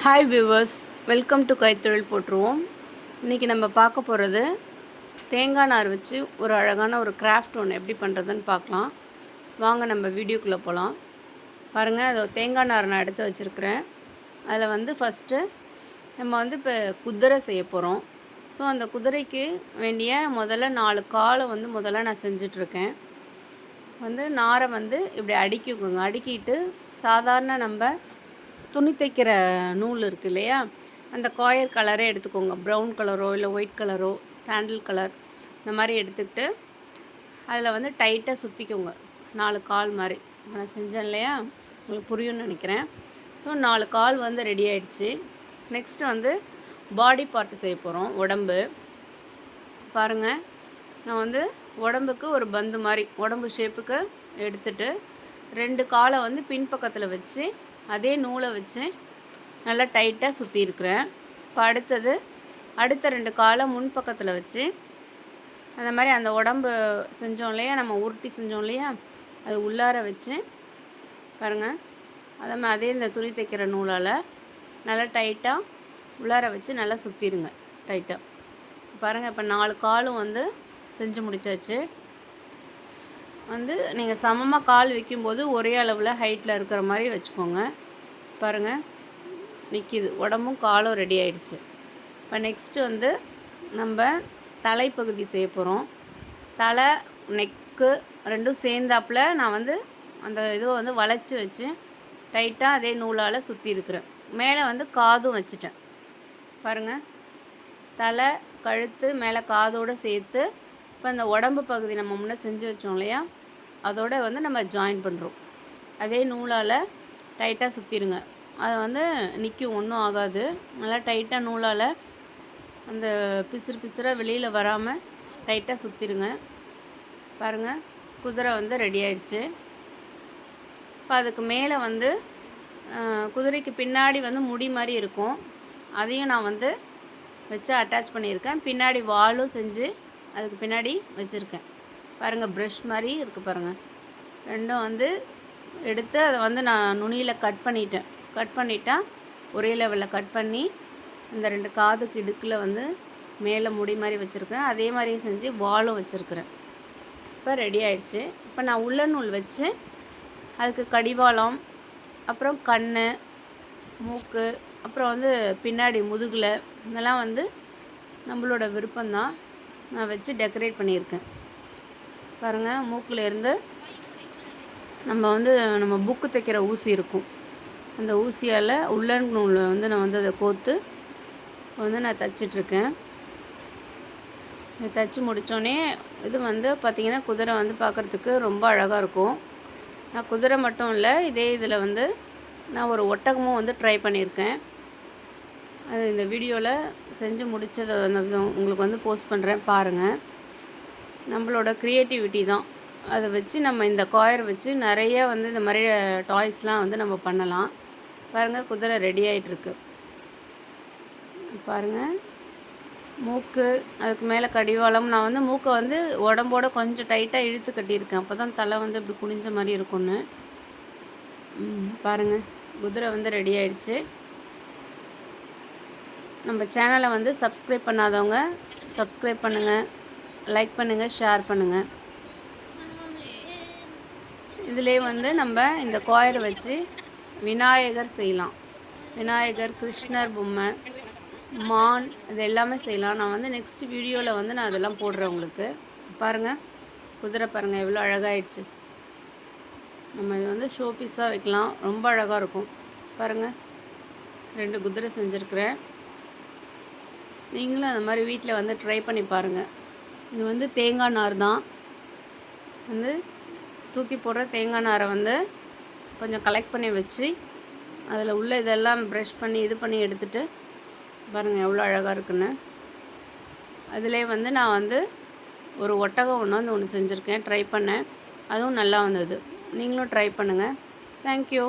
Hi viewers, welcome to கைத்தொழில் போட்டுருவோம். இன்றைக்கி நம்ம பார்க்க போகிறது தேங்காய் நார் வச்சு ஒரு அழகான ஒரு கிராஃப்ட் ஒன்று எப்படி பண்ணுறதுன்னு பார்க்கலாம். வாங்க நம்ம வீடியோக்குள்ளே போகலாம். பாருங்கள், அது தேங்காய் நார் நான் எடுத்து வச்சுருக்கிறேன். அதில் வந்து ஃபஸ்ட்டு நம்ம இப்போ குதிரை செய்ய போகிறோம். ஸோ அந்த குதிரைக்கு வேண்டிய முதல்ல 4 காலை முதல்ல நான் செஞ்சிட்ருக்கேன். நாரை இப்படி அடுக்கிக்கோங்க. அடுக்கிட்டு சாதாரண நம்ம துணி தைக்கிற நூல் இருக்குது இல்லையா, அந்த காயர் கலரே எடுத்துக்கோங்க. ப்ரௌன் கலரோ இல்லை ஒயிட் கலரோ சாண்டில் கலர் இந்த மாதிரி எடுத்துக்கிட்டு அதில் டைட்டாக சுற்றிக்கோங்க. 4 கால் மாதிரி நான் செஞ்சேன் இல்லையா, உங்களுக்கு புரியும்னு நினைக்கிறேன். ஸோ 4 கால் ரெடி ஆகிடுச்சு. நெக்ஸ்ட்டு பாடி பார்ட்டு செய்ய போகிறோம். உடம்பு பாருங்கள், நான் உடம்புக்கு ஒரு பந்து மாதிரி உடம்பு ஷேப்புக்கு எடுத்துகிட்டு 2 காலை பின்பக்கத்தில் வச்சு அதே நூலை வச்சு நல்லா டைட்டாக சுற்றிருக்கிறேன். இப்போ அடுத்த 2 காலை முன்பக்கத்தில் வச்சு அந்த மாதிரி அந்த உடம்பு செஞ்சோம் இல்லையா, நம்ம உருட்டி செஞ்சோம் இல்லையா, அது உள்ளார வச்சு பாருங்கள். அதே இந்த துணி தைக்கிற நூலால் நல்லா டைட்டாக உள்ளார வச்சு நல்லா சுற்றிடுங்க டைட்டாக. பாருங்கள், இப்போ 4 காலும் செஞ்சு முடித்தாச்சு. நீங்கள் சமமாக கால் வைக்கும்போது ஒரே அளவில் ஹைட்டில் இருக்கிற மாதிரி வச்சுக்கோங்க. பாருங்கள், நிற்கிது. உடம்பும் காலும் ரெடி ஆகிடுச்சு. இப்போ நெக்ஸ்ட்டு நம்ம தலைப்பகுதி செய்ய போகிறோம். தலை நெக்கு ரெண்டும் சேர்ந்தாப்பில் நான் அந்த இதுவை வளைச்சி வச்சு டைட்டாக அதே நூலால் சுற்றி இருக்கிறேன். மேலே காதும் வச்சுட்டேன். பாருங்கள், தலை கழுத்து மேலே காதோடு சேர்த்து இப்போ அந்த உடம்பு பகுதி நம்ம முன்னே செஞ்சு வச்சோம் இல்லையா, அதோடு நம்ம ஜாயின் பண்ணுறோம். அதே நூலால் டைட்டாக சுற்றிடுங்க. அதை நிற்கும், ஒன்றும் ஆகாது. நல்லா டைட்டாக நூலால் அந்த பிசுறாக வெளியில் வராமல் டைட்டாக சுற்றிடுங்க. பாருங்கள், குதிரை ரெடி ஆயிடுச்சு. இப்போ அதுக்கு மேலே குதிரைக்கு பின்னாடி முடி மாதிரி இருக்கும். அதையும் நான் வச்சு அட்டாச் பண்ணியிருக்கேன். பின்னாடி வாலும் செஞ்சு அதுக்கு பின்னாடி வச்சுருக்கேன். பாருங்கள், ப்ரஷ் மாதிரி இருக்குது பாருங்கள். ரெண்டும் எடுத்து அதை நான் நுனியில் கட் பண்ணிட்டேன். ஒரே லெவலில் கட் பண்ணி இந்த 2 காதுக்கு இடுக்கில் மேலே முடி மாதிரி வச்சுருக்கேன். அதே மாதிரியே செஞ்சு வாலும் வச்சுருக்கிறேன். இப்போ ரெடி ஆயிடுச்சு. இப்போ நான் உள்ள நூல் வச்சு அதுக்கு கடிவாளம், அப்புறம் கண், மூக்கு, அப்புறம் பின்னாடி முதுகில் இதெல்லாம் நம்மளோட விருப்பம்தான். நான் வச்சு டெக்கரேட் பண்ணியிருக்கேன். பாருங்கள், மூக்கில் இருந்து நம்ம புக்கு தைக்கிற ஊசி இருக்கும், அந்த ஊசியால் உள்ளன் நூலில் நான் அதை கோர்த்து நான் தைச்சிட்ருக்கேன். தைச்சி முடித்தோடனே இது பார்த்திங்கன்னா குதிரை பார்க்குறதுக்கு ரொம்ப அழகாக இருக்கும். நான் குதிரை மட்டும் இல்லை, இதே இதில் நான் ஒரு ஒட்டகமும் ட்ரை பண்ணியிருக்கேன். அது இந்த வீடியோவில் செஞ்சு முடித்ததை உங்களுக்கு போஸ்ட் பண்ணுறேன். பாருங்கள், நம்மளோட க்ரியேட்டிவிட்டி தான். அதை வச்சு நம்ம இந்த காயர் வச்சு நிறைய இந்த மாதிரி டாய்ஸ்லாம் நம்ம பண்ணலாம். பாருங்கள், குதிரை ரெடி ஆகிட்டுருக்கு. பாருங்கள், மூக்கு, அதுக்கு மேலே கடிவாளம். நான் மூக்கை உடம்போட கொஞ்சம் டைட்டாக இழுத்து கட்டியிருக்கேன். அப்போ தான் தலை இப்படி குனிஞ்ச மாதிரி இருக்கும்னு. பாருங்கள், குதிரை ரெடி ஆகிடுச்சு. நம்ம சேனலை சப்ஸ்கிரைப் பண்ணாதவங்க சப்ஸ்கிரைப் பண்ணுங்கள், லைக் பண்ணுங்கள், ஷேர் பண்ணுங்கள். இதிலே நம்ம இந்த காயரை வச்சு விநாயகர் செய்யலாம். விநாயகர், கிருஷ்ணர் பொம்மை, மான், இது எல்லாமே செய்யலாம். நான் நெக்ஸ்ட் வீடியோவில் நான் அதெல்லாம் போடுறேன் உங்களுக்கு. பாருங்கள், குதிரை பாருங்கள் எவ்வளோ அழகாகிடுச்சு. நம்ம இது ஷோ பீஸாக வைக்கலாம், ரொம்ப அழகாக இருக்கும். பாருங்கள், 2 குதிரை செஞ்சுருக்கிறேன். நீங்களும் அந்த மாதிரி வீட்டில் ட்ரை பண்ணி பாருங்கள். இது தேங்காய் நார் தான். தூக்கி போடுற தேங்காய் நாரை கொஞ்சம் கலெக்ட் பண்ணி வச்சு அதில் உள்ள இதெல்லாம் ப்ரஷ் பண்ணி இது பண்ணி எடுத்துகிட்டு பாருங்கள் எவ்வளோ அழகாக இருக்குன்னு. அதிலே நான் ஒரு ஒட்டகம் ஒன்று செஞ்சுருக்கேன், ட்ரை பண்ணேன். அதுவும் நல்லா வந்தது. நீங்களும் ட்ரை பண்ணுங்கள். தேங்க்யூ.